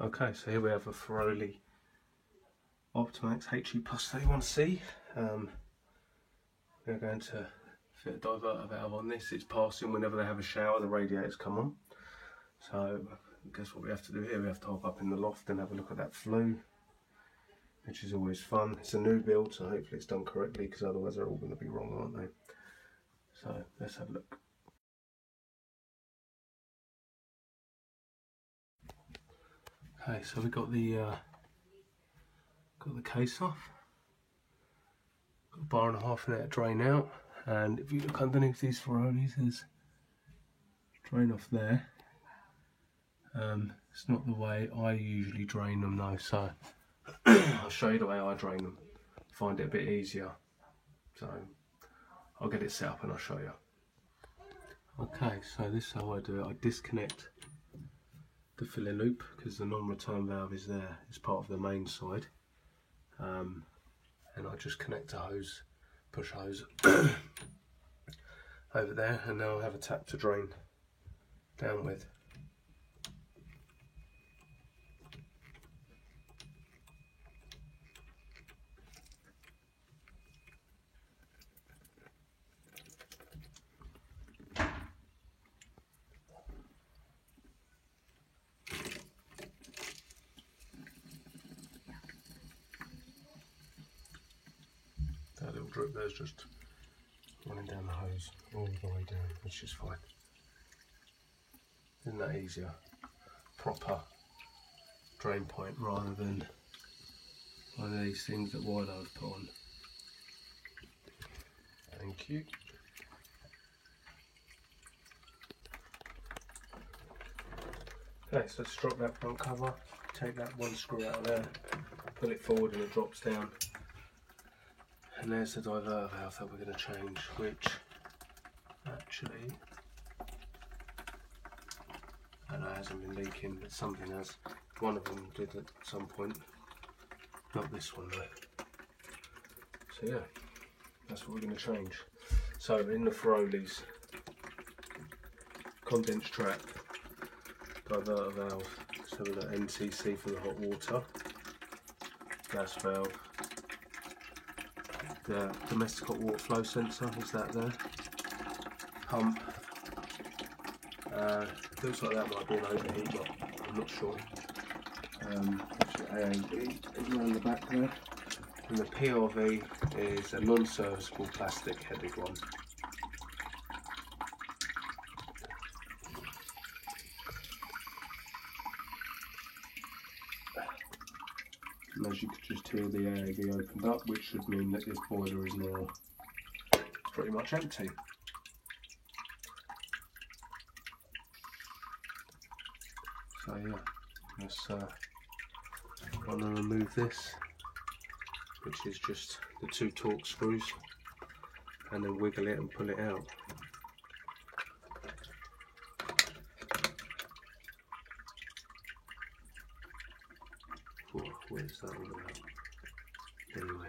Okay, so here we have a Ferroli Optimax HE Plus 31C. We're going to fit a diverter valve on this. It's passing whenever they have a shower, the radiators come on. So guess what we have to do here? We have to hop up in the loft and have a look at that flue, which is always fun. It's a new build, so hopefully it's done correctly, because otherwise they're all going to be wrong, aren't they? So let's have a look. Okay, so we've got the case off. Got a bar and a half in there to drain out, and if you look underneath these Ferrolis, there's drain off there. It's not the way I usually drain them though, so I'll show you the way I drain them. Find it a bit easier, so I'll get it set up and I'll show you. Okay, so this is how I do it. I disconnect the filler loop because the non-return valve is there. It's part of the main side, and I just connect a hose, push hose over there, and now I have a tap to drain down with. That little drip there's just running down the hose all the way down, which is fine. Isn't that easier? Proper drain point rather than one of these things that Wilo have put on. Thank you. Okay, so let's drop that front cover, take that one screw out of there, pull it forward and it drops down. And there's the diverter valve that we're going to change, which actually, I know it hasn't been leaking, but something has. One of them did at some point, not this one though. So yeah, that's what we're going to change. So in the Ferrolis, condensed trap, diverter valve, so we've got NCC for the hot water, gas valve, the domestic hot water flow sensor, is that there? Pump. Looks like that might be an overheat, but I'm not sure. AAD is around the back there. And the PRV is a non-serviceable plastic headed one. And as you could just hear, the AAD opened up, which should mean that this boiler is now pretty much empty. So yeah, let's want to remove this, which is just the two Torx screws, and then wiggle it and pull it out. Oh, where's that all about? Anyway.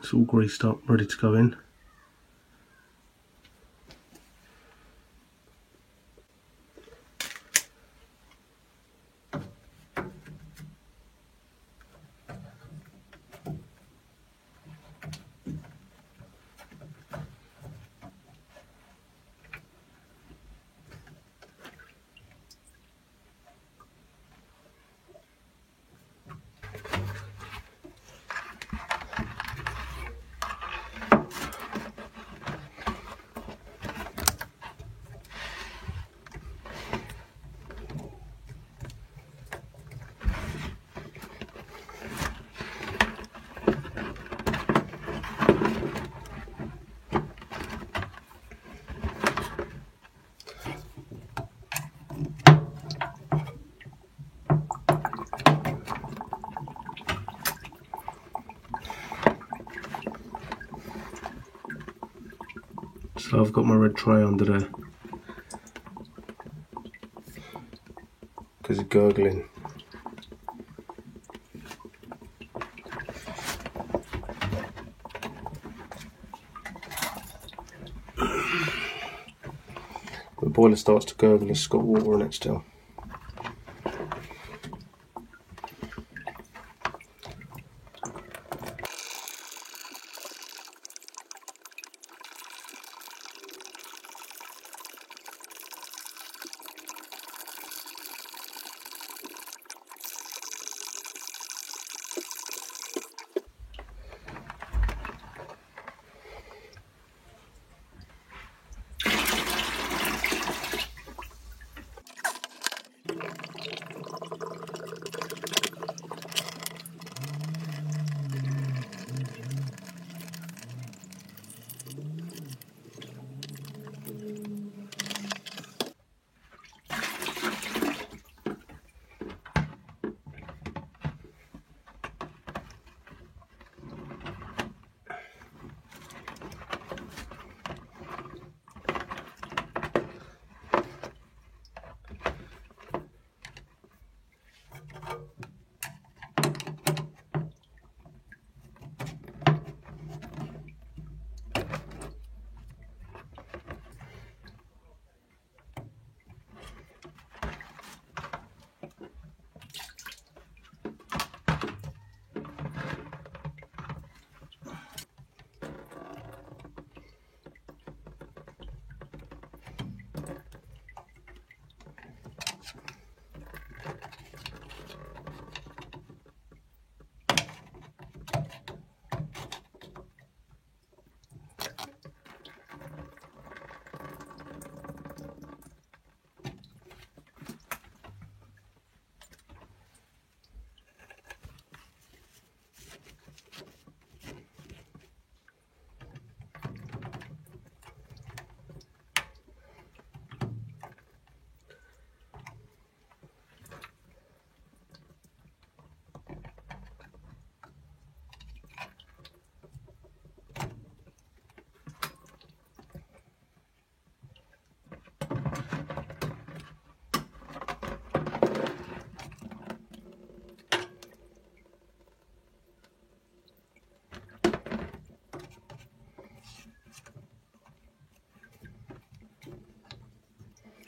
It's all greased up, ready to go in. So I've got my red tray under there because of gurgling. The boiler starts to gurgle, it's got water in it still.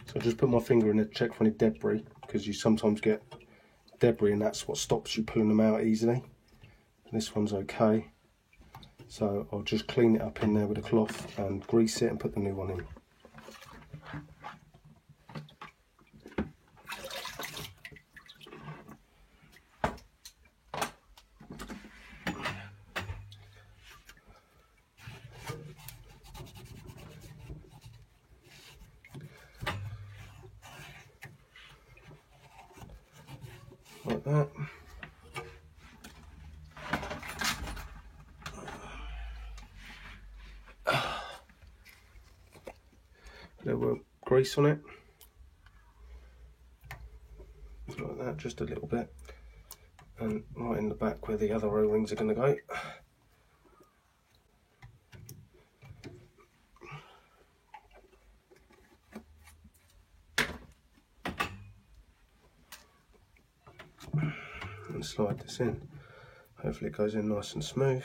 So I just put my finger in there to check for any debris, because you sometimes get debris and that's what stops you pulling them out easily. And this one's okay. So I'll just clean it up in there with a cloth and grease it and put the new one in. Like that. A little grease on it, like that, just a little bit, and right in the back where the other O-rings are going to go. And slide this in. Hopefully it goes in nice and smooth.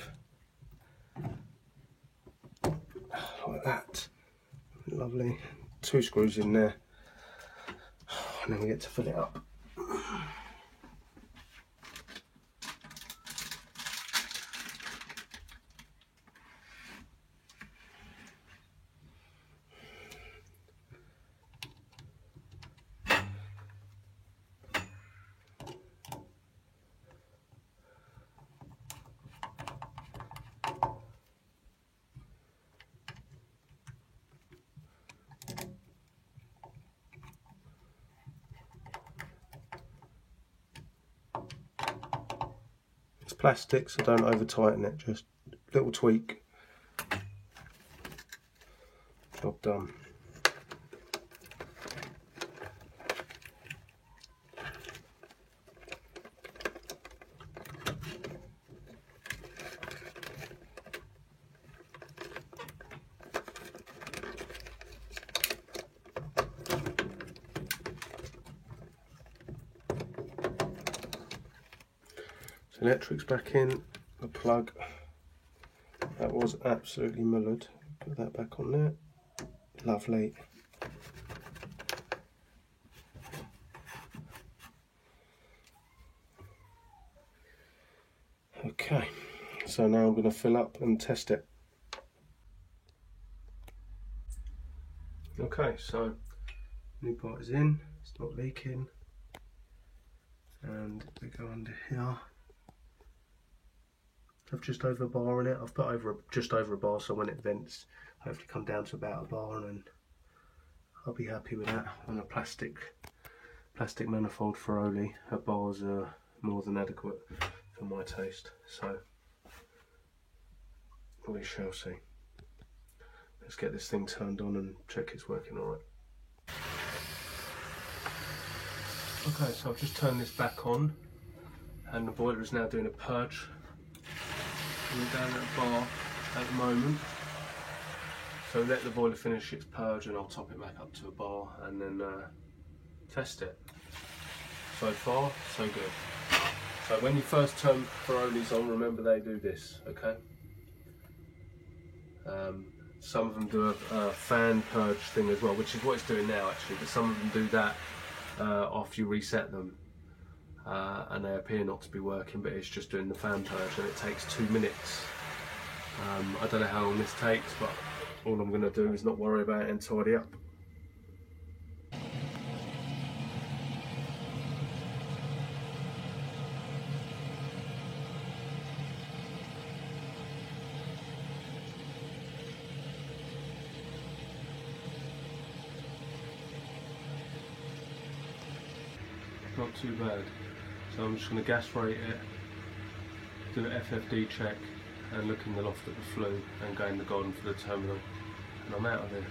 Lovely. 2 screws in there, and then we get to fill it up. It's plastic, so don't over tighten it, just a little tweak. Job done. So electric's back in, the plug, that was absolutely mullered. Put that back on there, lovely. Okay, so now I'm going to fill up and test it. Okay, so new part is in, it's not leaking, and we go under here. I've just over a bar in it. I've put just over a bar, so when it vents, hopefully come down to about a bar, and then I'll be happy with that. On a plastic manifold for Oli, her bars are more than adequate for my taste. So we shall see. Let's get this thing turned on and check it's working alright. Okay, so I've just turned this back on, and the boiler is now doing a purge. We're down at a bar at the moment, so let the boiler finish its purge and I'll top it back up to a bar and then test it. So far, so good. So when you first turn Feronis on, remember they do this, okay? Some of them do a fan purge thing as well, which is what it's doing now actually, but some of them do that after you reset them. And they appear not to be working, but it's just doing the fan purge, and it takes 2 minutes. I don't know how long this takes, but all I'm going to do is not worry about it and tidy up. Not too bad. So I'm just going to gas rate it, do an FFD check, and look in the loft at the flue, and go in the garden for the terminal, and I'm out of there.